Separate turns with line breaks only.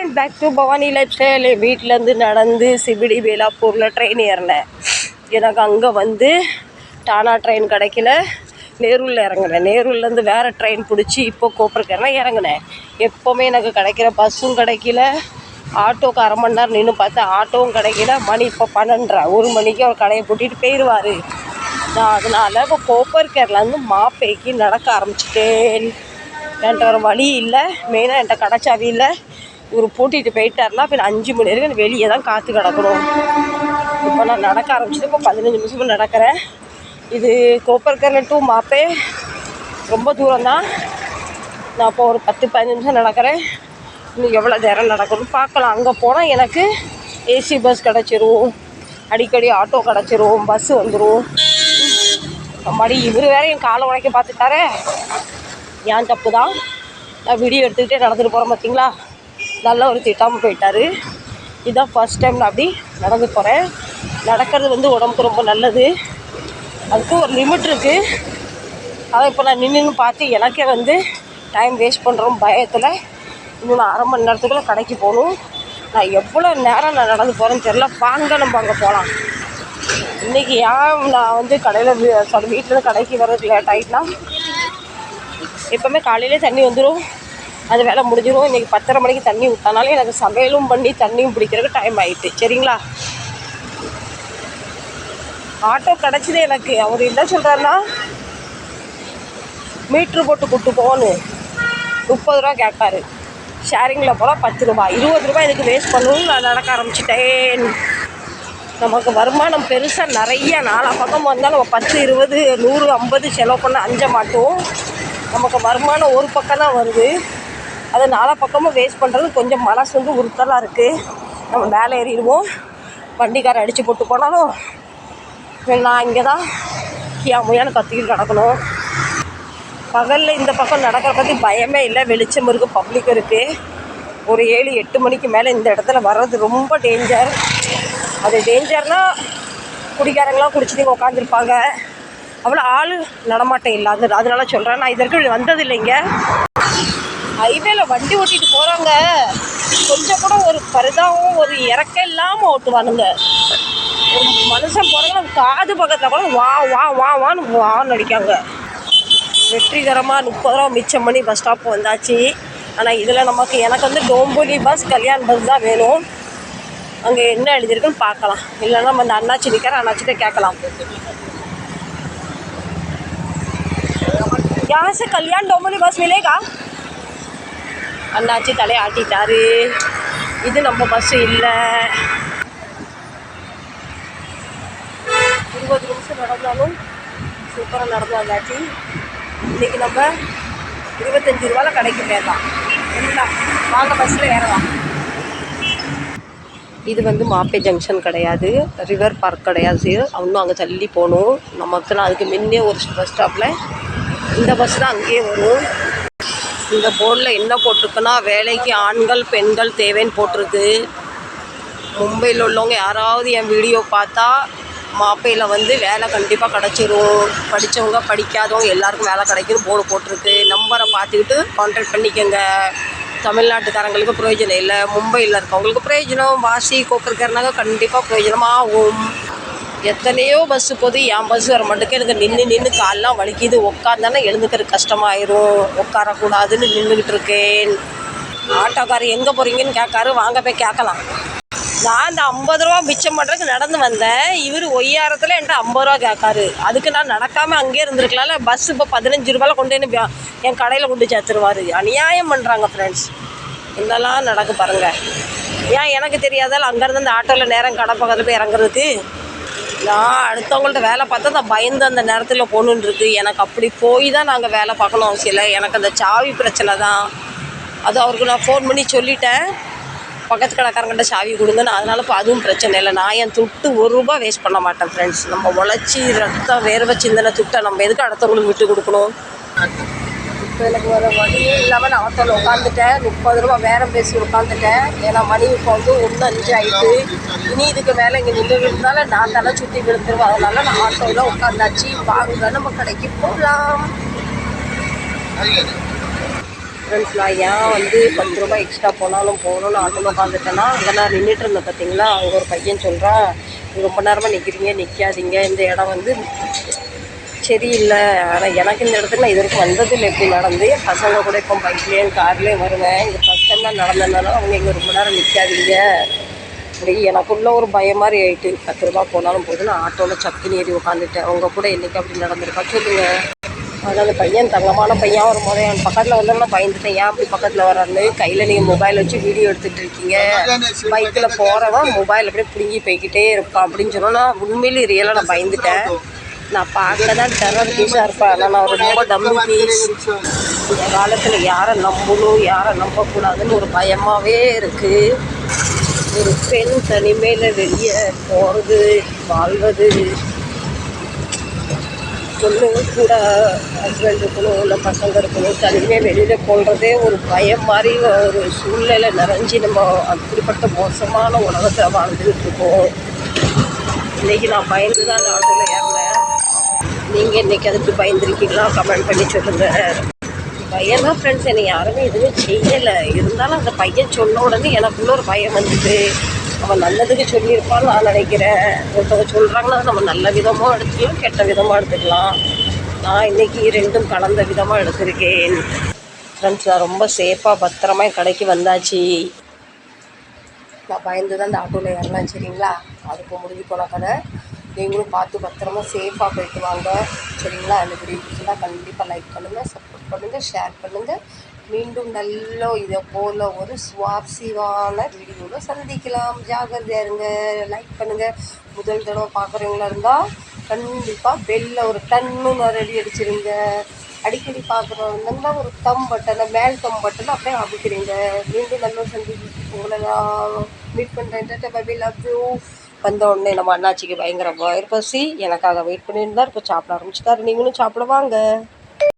And back to Bhavani lifestyle. வீட்டிலேருந்து நடந்து CBT வேலாப்பூரில் train ஏறினேன். எனக்கு அங்கே வந்து டானா ட்ரெயின் கிடைக்கல, நேரூரில் இறங்கினேன். நேரூர்லேருந்து வேறு ட்ரெயின் பிடிச்சி இப்போ கோப்பர்கரில் இறங்கினேன். எப்போவுமே எனக்கு கிடைக்கிற பஸ்ஸும் கிடைக்கல, ஆட்டோக்கு அரை மணி நேரம் நின்று பார்த்தேன், ஆட்டோவும் கிடைக்கல. மணி இப்போ 12:30, 1 மணிக்கு அவர் கடையை பூட்டிட்டு போயிடுவார். நான் அதனால் இப்போ கோப்பர்கரிலேருந்து மாப்பேக்கு நடக்க ஆரம்பிச்சிட்டேன். என்கிட்ட ஒரு வழி இல்லை, மெயினாக என்கிட்ட கடைச்சாவி இல்லை. இவர் பூட்டிகிட்டு போயிட்டாருன்னா பின் 5 மணி வரைக்கும் வெளியே தான் காற்று கிடக்கணும். இப்போ நான் நடக்க ஆரம்பிச்சிட்டு இப்போ 15 நிமிஷமும் நடக்கிறேன். இது கோப்பர்கரில் டு மாப்பே ரொம்ப தூரம் தான். நான் இப்போ ஒரு 10-15 நிமிஷம் நடக்கிறேன். இன்னும் எவ்வளோ நேரம் நடக்கணும்னு பார்க்கலாம். அங்கே போனால் எனக்கு ஏசி பஸ் கிடச்சிரும், அடிக்கடி ஆட்டோ கிடச்சிரும், பஸ்ஸு வந்துடும். மறுபடி இவர் வேறு என் காலை உடைக்க பார்த்துட்டாரே, ஏன் தப்பு தான். நான் வீடியோ எடுத்துக்கிட்டே நடந்துட்டு போகிறேன் பார்த்தீங்களா, நல்லா ஒரு திட்டாமல் போயிட்டார். இதுதான் ஃபஸ்ட் டைம் நான் அப்படி நடந்து போகிறேன். நடக்கிறது வந்து உடம்புக்கு ரொம்ப நல்லது, அதுக்கு ஒரு லிமிட் இருக்குது. அதை இப்போ நான் நின்று பார்த்து எனக்கே வந்து டைம் வேஸ்ட் பண்ணுறோம் பயத்தில். இன்னும் நான் அரை மணி நேரத்துக்குள்ளே கடைக்கு போகணும். நான் எவ்வளோ நேரம் நான் நடந்து போகிறேன்னு தெரில. வாங்க நம்ம அங்கே போகலாம். இன்றைக்கி ஏன் நான் வந்து கடையில் வீட்டிலேருந்து கடைக்கு வர்றதுக்கு லேட் ஆகிட்டுனா, எப்போவுமே காலையிலே தண்ணி வந்துடும், அது வேலை முடிஞ்சிடும். இன்றைக்கி 10:30 மணிக்கு தண்ணி விட்டானாலும் எனக்கு சமையலும் பண்ணி தண்ணியும் பிடிக்கிறதுக்கு டைம் ஆகிட்டு. சரிங்களா, ஆட்டோ கிடச்சிது எனக்கு. அவர் என்ன சொல்கிறாருன்னா, மீட்ரு போட்டு கூப்பிட்டு போகணும், 30 ரூபா கேட்காரு. ஷேரிங்கில் போனால் 10 ரூபா, 20 ரூபா இதுக்கு வேஸ்ட் பண்ணணும்னு நான் நடக்க ஆரம்பிச்சிட்டேன். நமக்கு வருமானம் பெருசாக நிறைய நாலா பக்கம் வந்தால் நம்ம 10, 20, 100, 50 செலவு பண்ண அஞ்ச மாட்டோம். நமக்கு வருமானம் ஒரு பக்கம் தான் வருது, அதை நாலா பக்கமும் வேஸ்ட் பண்ணுறது கொஞ்சம் மனசு வந்து உறுத்தலாக இருக்குது. நம்ம மேலே ஏறிடுவோம், வண்டிக்காரை அடித்து போட்டு போனாலும் நான் இங்கே தான் முயான்னு கத்திக்கிட்டு கிடக்கணும். பகலில் இந்த பக்கம் நடக்கிற பற்றி பயமே இல்லை, வெளிச்சம் இருக்குது, பப்ளிக் இருக்குது. ஒரு 7-8 மணிக்கு மேலே இந்த இடத்துல வர்றது ரொம்ப டேஞ்சர். அது டேஞ்சர்னால் குடிக்காரங்களாம் குடிச்சிட்டு இங்கே உட்காந்துருப்பாங்க, அவ்வளோ ஆள் நடமாட்டம் இல்லாது. அதனால சொல்கிறேன், நான் இதற்கு வந்ததில்லைங்க. ஹைவேல வண்டி ஓட்டிகிட்டு போகிறவங்க கொஞ்சம் கூட ஒரு பரிதாவும் ஒரு இறக்கம் இல்லாமல் ஓட்டுவானுங்க. ஒரு மனுஷன் போகிறவங்க காது பக்கத்தில் கூட வா வா வா வான்னு அடிக்காங்க. வெற்றிகரமாக 30 ரூபா மிச்சம் பண்ணி பஸ் ஸ்டாப் வந்தாச்சு. ஆனால் இதில் எனக்கு வந்து டோம்பொலி பஸ், கல்யாண் பஸ் தான் வேணும். அங்கே என்ன எழுதியிருக்குன்னு பார்க்கலாம், இல்லைன்னா நம்ம அந்த அண்ணாச்சி நிற்கிற அண்ணாச்சிட்ட கேட்கலாம். यहाँ से कल्याण डोंबिवली बस मिलेगा? அண்ணாச்சி தலையை ஆட்டிட்டாரு. இது நம்ம பஸ்ஸு இல்லை. 20 நிமிஷம் நடந்தாலும் சூப்பராக நடந்து வந்தாச்சு. இன்றைக்கி நம்ம 25 ரூபாயில் கடைக்கு போயிடலாம். எல்லாம் வாங்க பஸ்ஸில் ஏறலாம். இது வந்து மாப்பே ஜங்ஷன் கிடையாது, ரிவர் பார்க் கிடையாது, இன்னும் அங்கே தள்ளி போகணும். நமக்குலாம் அதுக்கு முன்னே ஒரு பஸ் ஸ்டாப்பில் இந்த பஸ் தான் அங்கேயே வரும். இந்த போர்டில் என்ன போட்டிருக்குன்னா, வேலைக்கு ஆண்கள் பெண்கள் தேவைன்னு போட்டிருக்கு. மும்பையில் உள்ளவங்க யாராவது என் வீடியோ பார்த்தா மாப்பையில் வந்து வேலை கண்டிப்பாக கிடச்சிரும். படித்தவங்க படிக்காதவங்க எல்லாருக்கும் வேலை கிடைக்குன்னு போர்டு போட்டிருக்கு. நம்பரை பார்த்துக்கிட்டு கான்டாக்ட் பண்ணிக்கோங்க. தமிழ்நாட்டுக்காரங்களுக்கு பிரயோஜனம் இல்லை, மும்பையில் இருக்கவங்களுக்கு பிரயோஜனம். வாசி கோப்பர்கர்னாக கண்டிப்பாக பிரயோஜனமாகும். எத்தனையோ பஸ்ஸு போது என் பஸ் வர மாட்டேங்க. எனக்கு நின்று காலெலாம் வலிக்குது, உட்காந்தானே எழுந்துக்கிறது கஷ்டமாயிரும். உட்காரக்கூடாதுன்னு நின்றுக்கிட்டு இருக்கேன். ஆட்டோக்காரர் எங்கே போகிறீங்கன்னு கேட்காரு, வாங்க போய் கேட்கலாம். நான் இந்த 50 ரூபா மிச்சம் பண்ணுறதுக்கு நடந்து வந்தேன். இவர் ஒய்யாரத்தில் என்கிட்ட 50 ரூபா கேட்காரு. அதுக்கு நான் நடக்காமல் அங்கேயே இருந்திருக்கலாம்ல. பஸ் இப்போ 15 ரூபாயில் கொண்டு வந்து என் கடையில் கொண்டு சேர்த்துருவார். அநியாயம் பண்ணுறாங்க ஃப்ரெண்ட்ஸ். என்னெல்லாம் நடக்கு பாருங்கள். ஏன் எனக்கு தெரியாதால் அங்கேருந்து அந்த ஆட்டோவில் நேரம் கடை பக்கத்தில் போய் இறங்குறதுக்கு. நான் அடுத்தவங்கள்ட்ட வேலை பார்த்தா நான் பயந்து அந்த நேரத்தில் போகணுன்னு இருக்குது. எனக்கு அப்படி போய் தான் நாங்கள் வேலை பார்க்கணும் அவசியம் இல்லை. எனக்கு அந்த சாவி பிரச்சனை தான். அது அவருக்கு நான் ஃபோன் பண்ணி சொல்லிட்டேன், பக்கத்து கடைக்காரங்கிட்ட சாவி கொடுங்கன்னு. அதனால் இப்போ அதுவும் பிரச்சனை இல்லை. நான் என் துட்டு 1 ரூபா வேஸ்ட் பண்ண மாட்டேன் ஃப்ரெண்ட்ஸ். நம்ம உழைச்சி ரத்தம் வேர்வை சிந்தனை துட்டை நம்ம எதுக்கு அடுத்தவங்களுக்கு விட்டு கொடுக்கணும். இப்போ எனக்கு ஒரு வழியே இல்லாமல் நான் ஆட்டோவில் உட்காந்துட்டேன். 30 ரூபா வேறம் பேசி உட்காந்துட்டேன். ஏன்னா மணி இப்போ வந்து 1:05 ஆகிட்டு. இனி இதுக்கு மேலே இங்கே நின்று விழுந்தால நான் தலை சுற்றி விழுந்துருவேன். அதனால நான் ஆட்டோவில் உட்காந்தாச்சு. வாங்க நம்ம கடைக்கு போகலாம். ஃப்ரெண்ட்ஸ் நான் ஏன் வந்து 10 ரூபாய் எக்ஸ்ட்ரா போனாலும் போகணும்னு ஆட்டோவில் உட்காந்துட்டேன்னா, அங்கே நான் நின்றுட்டு இருந்தேன் பார்த்தீங்களா, அங்கே ஒரு பையன் சொல்கிறான், ரொம்ப நேரமாக நிற்கிறீங்க, நிற்காதீங்க, இந்த இடம் வந்து சரியில்லை. ஆனால் எனக்கு இந்த இடத்துக்கு நான் இது வரைக்கும் வந்ததில்லை. எப்படி நடந்து என் பசங்க கூட இப்போ பைக்லேயும் கார்லேயும் வருவேன். இங்கே ஃபஸ்ட் டைம் நான் நடந்ததுனால அவங்க இங்கே ரொம்ப நேரம் நிற்காதீங்க அப்படி எனக்குள்ள ஒரு பயம் மாதிரி ஆகிட்டு. 10 ரூபா போனாலும் போது நான் ஆட்டோவில் சக்குன்னு ஏறி உட்காந்துட்டேன். அவங்க கூட என்றைக்கு அப்படி நடந்திருக்கா சொல்லுங்க. ஆனால் அந்த பையன் தங்கமான பையன் வரும்போது என் பக்கத்தில் வந்தோம்னா பயந்துட்டேன். ஏன் அப்படி பக்கத்தில் வர்றாருன்னு. கையில் நீங்கள் மொபைல் வச்சு வீடியோ எடுத்துகிட்டு இருக்கீங்க, பைக்கில் போகிறவன் மொபைல் அப்படியே பிடுங்கி போய்கிட்டே இருப்பான் அப்படின்னு சொன்னோன்னா உண்மையிலே ரியலாக நான் பயந்துட்டேன். நான் பார்க்க தான் டெரர் பீஸாக இருப்பேன், ஆனால் நான் ரொம்ப டம்மி பீஸ். இந்த காலத்தில் யாரை நம்பணும் யாரை நம்பக்கூடாதுன்னு ஒரு பயமாகவே இருக்குது. ஒரு பெண் தனிமையில் வெளியே போகிறது வாழ்வது, பொண்ணு கூட ஹஸ்பண்ட் இருக்கணும், இல்லை பசங்க இருக்கணும், தனிமையாக வெளியில் போடுறதே ஒரு பயம் மாதிரி ஒரு சூழ்நிலை நிறைஞ்சி நம்ம அப்படிப்பட்ட மோசமான உலகத்தில் வாழ்ந்துக்கிட்டு இருக்கோம். இன்றைக்கி நான் பயந்து தான் அந்த ஆட்டோவில் ஏறினேன். நீங்கள் இன்றைக்கி அதுக்கு பயந்துருக்கீங்களா? கமெண்ட் பண்ணி சொல்லுங்கள். பையன் தான் ஃப்ரெண்ட்ஸ், என்னை யாருமே எதுவும் செய்யலை. இருந்தாலும் அந்த பையன் சொன்ன உடனே எனக்குள்ள ஒரு பயம் வந்துட்டு. அவன் நல்லதுக்கு சொல்லியிருப்பான்னு நான் நினைக்கிறேன். ஒருத்தவங்க சொல்கிறாங்கன்னா நம்ம நல்ல விதமாக எடுத்துக்கலாம், கெட்ட விதமாக எடுத்துக்கலாம். நான் இன்றைக்கி ரெண்டும் கலந்த விதமாக எடுத்திருக்கேன். ஃப்ரெண்ட்ஸ் நான் ரொம்ப சேஃபாக பத்திரமா கடைக்கு வந்தாச்சு. நான் பயந்து தான் இந்த ஆட்டோவில் ஏறலாம் சரிங்களா. அதுக்கு முடிஞ்சு போன கதை. நீங்களும் பார்த்து பத்திரமா சேஃபாக போயிட்டு வாங்க சரிங்களா. இந்த வீடியோ பிடிச்சிருந்தா கண்டிப்பாக லைக் பண்ணுங்கள், சப்போர்ட் பண்ணுங்கள், ஷேர் பண்ணுங்கள். மீண்டும் நல்ல இதை போல் ஒரு சுவாரஸ்யமான வீடியோவில் சந்திக்கலாம். ஜாகிரதையாக இருங்க. லைக் பண்ணுங்கள். முதல் தடவை பார்க்குறவங்களா இருந்தால் கண்டிப்பாக பெல்லில் ஒரு டன்னு ரெடி அடிச்சிருங்க. அடிக்கடி பார்க்குறவங்கன்னா ஒரு தம் பட்டனை, மேல் தம் பட்டனை அப்படியே அமைக்கிறீங்க. மீண்டும் நல்ல உங்களை நான் மீட் பண்ணுறேன். Bye love you. வந்த உடனே நம்ம அண்ணாச்சிக்கு பயங்கர வயிறு பசி, எனக்காக வெயிட் பண்ணியிருந்தார். இப்போ சாப்பிட ஆரம்பிச்சிட்டாரு. நீங்களும் சாப்பிட வாங்க.